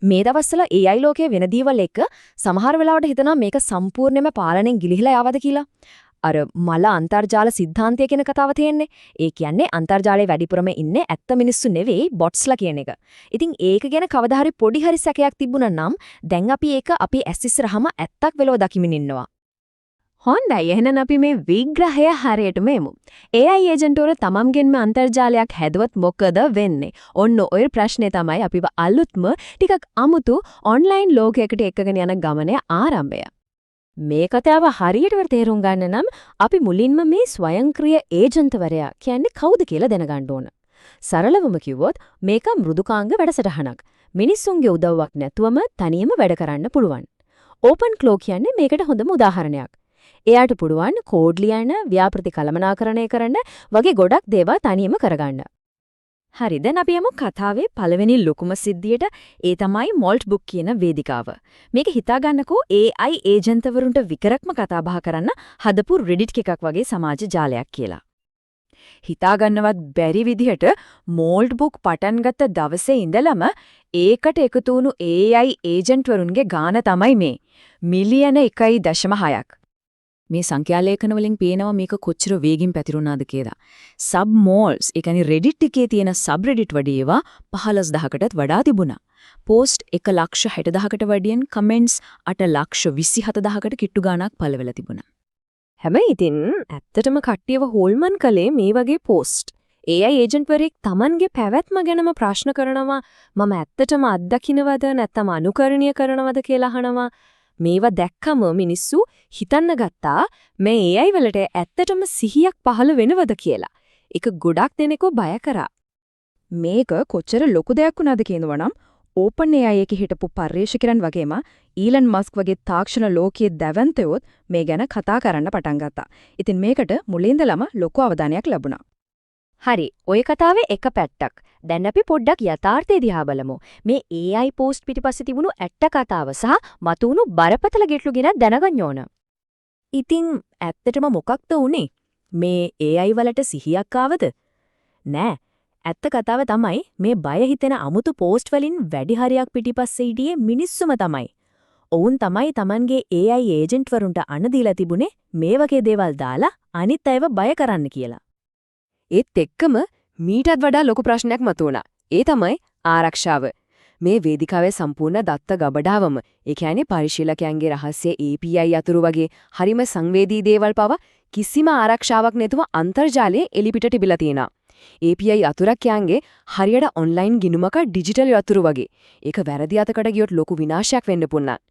මේ දවස්වල AI ලෝකයේ වෙන දේවල් එක්ක සමහර වෙලාවට හිතනවා මේක සම්පූර්ණයෙන්ම පාලනයෙන් ගිලිහිලා යවද කියලා. අර මල අන්තර්ජාල සිද්ධාන්තය කියන කතාව තියෙන්නේ. ඒ කියන්නේ අන්තර්ජාලයේ වැඩිපුරම ඉන්නේ ඇත්ත මිනිස්සු නෙවෙයි බොට්ස්ලා කියන එක. ඉතින් ඒක ගැන කවදා හරි පොඩි හරි සැකයක් තිබුණා නම් දැන් අපි ඒක අපේ ඇස් ඉස්සරහම ඇත්තක් වෙලව දකිමින් ඉන්නවා. හොඳයි එහෙනම් අපි මේ විග්‍රහය හරියටම එමු. AI ඒජන්ට්වරු තමන්ගෙන්ම අන්තර්ජාලයක් හැදුවත් මොකද වෙන්නේ? ඔන්න ඔය ප්‍රශ්නේ තමයි අපිව අලුත්ම ටිකක් අමුතු ඔන්ලයින් ලෝකයකට එක්කගෙන යන ගමනේ ආරම්භය. මේ කතාව හරියටම තේරුම් ගන්න නම් අපි මුලින්ම මේ ස්වයංක්‍රීය ඒජන්ට්වරයා කියන්නේ කවුද කියලා දැනගන්න ඕන. සරලවම කිව්වොත් මේක මෘදුකාංග වැඩසටහනක්. මිනිස්සුන්ගේ උදව්වක් නැතුවම තනියම වැඩ කරන්න පුළුවන්. ඕපන් ක්ලෝ කියන්නේ මේකට හොඳම උදාහරණයක්. එයාට පුළුවන් කෝඩ් ලියන්න, ව්‍යාපෘති කළමනාකරණය කරන්න වගේ ගොඩක් දේවල් තනියම කරගන්න. හරි දැන් අපි යමු කතාවේ පළවෙනි ලොකුම සිද්ධියට. ඒ තමයි මොල්ට් බුක් කියන වේදිකාව. මේක හිතාගන්නකෝ AI ඒජන්ට්වරුන්ට විතරක්ම කතා බහ කරන්න හදපු Reddit එකක් වගේ සමාජ ජාලයක් කියලා. හිතාගන්නවත් බැරි විදිහට මොල්ට් බුක් පටන් ගත්ත දවසේ ඉඳලම ඒකට එකතු වුණු AI ඒජන්ට්වරුන්ගේ ගාන තමයි මේ මිලියන 1.6ක්. මේ සංඛ්‍යා ලේඛන වලින් පේනවා මේක කොච්චර වේගින් පැතිරුණාද කියලා. සබ් මෝල්ස්, ඒ කියන්නේ Reddit එකේ තියෙන සබ් Reddit වඩේ ඒවා 15000කටත් වඩා තිබුණා. පෝස්ට් 1,60,000කට වැඩියෙන් කමෙන්ට්ස් 8,27,000කට කිට්ටු ගාණක් පළ වෙලා තිබුණා. හැබැයි ඉතින් ඇත්තටම කට්ටියව හොල්මන් කළේ මේ වගේ පෝස්ට්. AI ඒජන්ට්වරයෙක් Tamanගේ පැවැත්ම ගැනම ප්‍රශ්න කරනවා, මම ඇත්තටම අත්දකින්නවද නැත්නම් අනුකරණීය කරනවද කියලා අහනවා. මේවා දැක්කම මිනිස්සු හිතන්න ගත්තා මේ AI වලට ඇත්තටම සිහියක් පහළ වෙනවද කියලා. ඒක ගොඩක් දෙනෙක්ව බය කරා. මේක කොච්චර ලොකු දෙයක් වුණාද කියනවනම් ඕපන් AI එකේ හිටපු පර්යේෂකයන් වගේම ඊලන් මස්ක් වගේ තාක්ෂණ ලෝකයේ දැවැන්තයොත් මේ ගැන කතා කරන්න පටන් ගත්තා. ඉතින් මේකට මුලින්දලම ලොකු අවධානයක් ලැබුණා. හරි, ওই කතාවේ එක පැත්තක්. දැන් අපි පොඩ්ඩක් යථාර්ථය දිහා බලමු. මේ AI පෝස්ට් පිටිපස්සේ තිබුණු ඇත්ත කතාව සහ මතුණු බරපතල ගැටලු ගැන දැනගන්න ඕන. ඉතින් ඇත්තටම මොකක්ද උනේ? මේ AI වලට සිහියක් ආවද? නෑ. ඇත්ත කතාව තමයි මේ බය හිතෙන අමුතු පෝස්ට් වලින් වැඩි හරියක් පිටිපස්සේ හිටියේ මිනිස්සුම තමයි. ඔවුන් තමයි Tamanගේ AI ඒජන්ට්වරුන්ට අණ දීලා තිබුණේ මේ වගේ දේවල් දාලා අනිත් අයව බය කරන්න කියලා. ඒත් එක්කම මීටත් වඩා ලොකු ප්‍රශ්නයක් මතුවුණා. ඒ තමයි ආරක්ෂාව. මේ වේදිකාවේ සම්පූර්ණ දත්ත ගබඩාවම, ඒ කියන්නේ පරිශීලකයන්ගේ රහස්‍ය API අතුරු වගේ හරිම සංවේදී දේවල් පවා කිසිම ආරක්ෂාවක් නැතුව අන්තර්ජාලයේ එලිපිට තිබිලා තියෙනවා. API අතුරක් යන්නේ හරියට ඔන්ලයින් ගිණුමක ඩිජිටල් අතුරු වගේ. ඒක වැරදි අතකට ගියොත් ලොකු විනාශයක් වෙන්න පුළුවන්.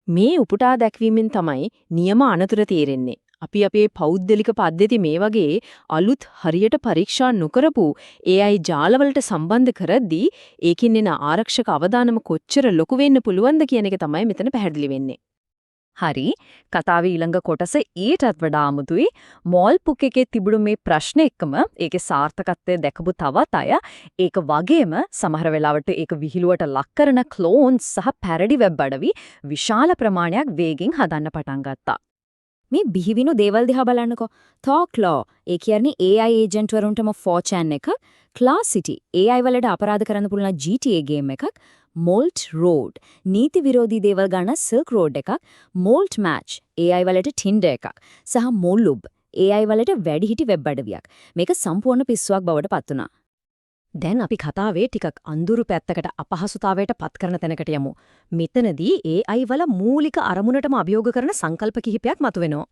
මේ උපුටා දැක්වීමෙන් තමයි නියම අනතුර තේරෙන්නේ. අපි අපේ පෞද්ගලික පද්ධති මේ වගේ අලුත් හරියට පරීක්ෂා නොකරපු AI ජාලවලට සම්බන්ධ කරද්දී ඒකින් එන ආරක්ෂක අවදානම කොච්චර ලොකු වෙන්න පුළුවන්ද කියන එක තමයි මෙතන පැහැදිලි වෙන්නේ. හරි, කතාවේ ඊළඟ කොටස ඊටත් වඩා අමුතුයි. මොල් බුක් එකේ තිබුණු මේ ප්‍රශ්න එක්කම ඒකේ සාර්ථකත්වය දැකපු තවත් අය ඒක වගේම සමහර වෙලාවට ඒක විහිළුවට ලක් කරන ක්ලෝන්ස් සහ පැරඩි වෙබ් අඩවි විශාල ප්‍රමාණයක් වේගෙන් හදන්න පටන් ගත්තා. මේ බිහිවිනු දේවල් දිහා බලන්නකෝ. Thawclaw, ඒ කියන්නේ AI ඒජන්ට් වරුන්ටම 4chan එකක්, Clarity, AI වලට අපරාධ කරන්න පුළුවන් GTA ගේම් එකක්, Molt Road, නීති විරෝධී දේවල් ගන්න Silk Road එකක්, Molt Match, AI වලට Tinder එකක්, සහ Molub, AI වලට වැඩිහිටි වෙබ් අඩවියක්. මේක සම්පූර්ණ පිස්සුවක් බවට පත් වුණා. දැන් අපි කතාවේ ටිකක් අඳුරු පැත්තකට අපහසුතාවයට පත් කරන තැනකට යමු. මෙතනදී AI වල මූලික අරමුණටම අභියෝග කරන සංකල්ප කිහිපයක් මතුවෙනවා.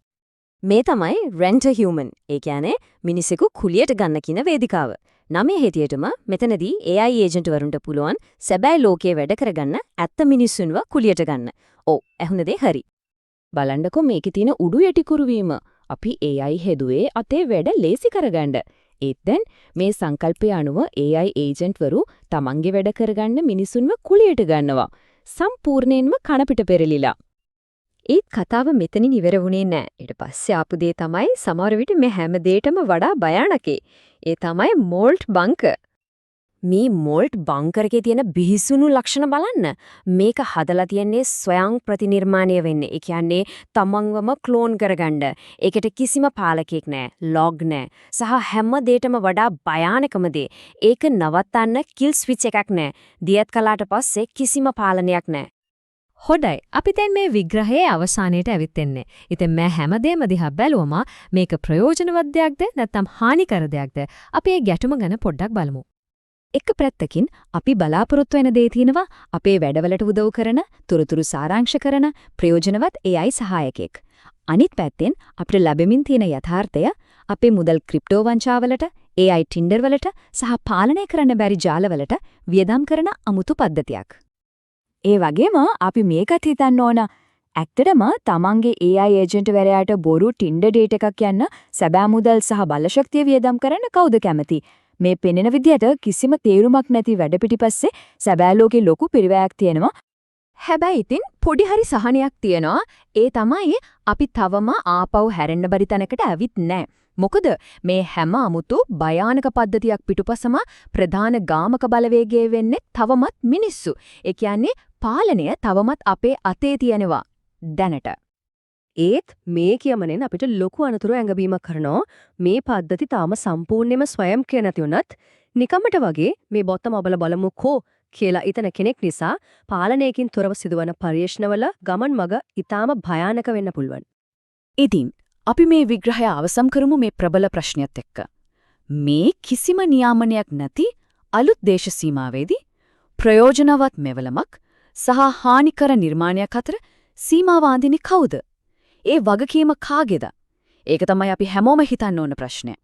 මේ තමයි Rent a Human, ඒ කියන්නේ මිනිසෙකු කුලියට ගන්න කියන වේදිකාව. නමේ හැටියටම මෙතනදී AI ඒජන්ට් වරුන්ට පුළුවන් සැබෑ ලෝකයේ වැඩ කරගන්න ඇත්ත මිනිස්සුන්ව කුලියට ගන්න. ඔව්, ඇහුණ දේ හරි. බලන්නකෝ මේකේ තියෙන උඩු යටි කුරුවීම. අපි AI හෙදුවේ අතේ වැඩ ලේසි කරගන්න. ඒත් දැන් මේ සංකල්පය අනුව AI ඒජන්ට් වරු තමන්ගේ වැඩ කරගන්න මිනිසුන්ව කුලියට ගන්නවා. සම්පූර්ණයෙන්ම කනපිට පෙරලිලා. ඒත් කතාව මෙතනින් ඉවර වුණේ නෑ. ඊට පස්සේ ආපු දේ තමයි සමහර විට මේ හැම දෙයකටම වඩා භයානකේ. ඒ තමයි Molt Bunker. මේ මොල්ට් බංකර් එකේ තියෙන බිහිසුණු ලක්ෂණ බලන්න. මේක හදලා තියන්නේ ස්වයං ප්‍රතිනිර්මාණය වෙන්නේ. ඒ කියන්නේ තමන්වම ක්ලෝන් කරගන්න. ඒකට කිසිම පාලකෙක් නැහැ, ලොග් නැහැ. සහ හැම දෙයකම වඩා භයානකම දේ. ඒක නවත්තන්න කිල් ස්විච් එකක් නැහැ. දියත් කලාට පස්සේ කිසිම පාලනයක් නැහැ. හොඳයි. අපි දැන් මේ විග්‍රහයේ අවසානයේට ඇවිත් එන්නේ. ඉතින් මම හැමදේම දිහා බැලුවම මේක ප්‍රයෝජනවත් දෙයක්ද නැත්නම් හානිකර දෙයක්ද? අපි ඒ ගැටුම ගැන පොඩ්ඩක් බලමු. එක පැත්තකින් අපි බලාපොරොත්තු වෙන දේ තියෙනවා අපේ වැඩවලට උදව් කරන, තොරතුරු සාරාංශ කරන ප්‍රයෝජනවත් AI සහායකෙක්. අනිත් පැත්තෙන් අපිට ලැබෙමින් තියෙන යථාර්ථය අපේ මුදල් ක්‍රිප්ටෝ වංචාවලට, AI Tinder වලට සහ පාලනය කරන්න බැරි ජාලවලට වියදම් කරන අමුතු පද්ධතියක්. ඒ වගේම අපි මේකත් හිතන්න ඕන ඇත්තටම තමන්ගේ AI ඒජන්ට් වරයාට බොරු Tinder date එකක් යන්න සැබෑ මුදල් සහ බලශක්තිය වියදම් කරන්න කවුද කැමති? මේ පෙනෙන විදියට කිසිම තේරුමක් නැති වැඩ පිටිපස්සේ සැබෑ ලෝකේ ලොකු පිරිවැයක් තියෙනවා. හැබැයි ඉතින් පොඩි හරි සහනයක් තියෙනවා. ඒ තමයි අපි තවම ආපහු හැරෙන්න බැරි තැනකට ඇවිත් නැහැ. මොකද මේ හැම අමුතු භයානක පද්ධතියක් පිටුපසම ප්‍රධාන ගාමක බලවේගය වෙන්නේ තවමත් මිනිස්සු. ඒ කියන්නේ පාලනය තවමත් අපේ අතේ තියෙනවා දැනට. ඒත් මේ කියමනෙන් අපිට ලොකු අනතුරු ඇඟවීමක් කරනවා. මේ පද්ධති තාම සම්පූර්ණයෙන්ම ස්වයංක්‍රීය නැති වුණත් නිකම්මට වගේ මේ බොත්තම ඔබලා බලමුකෝ කියලා ඉතන කෙනෙක් නිසා පාලනයකින් තොරව සිදුවන පරිශ්‍රණවල ගමන් මග ඊටාම භයානක වෙන්න පුළුවන්. ඉතින් අපි මේ විග්‍රහය අවසන් කරමු මේ ප්‍රබල ප්‍රශ්නයත් එක්ක. මේ කිසිම නියාමනයක් නැති අලුත් දේශ සීමාවේදී ප්‍රයෝජනවත් මෙවලමක් සහ හානිකර නිර්මාණයක් අතර සීමාව අඳින්නේ කවුද? ඒ වගකීම කාගේද? ඒක තමයි අපි හැමෝම හිතන්න ඕන ප්‍රශ්නය.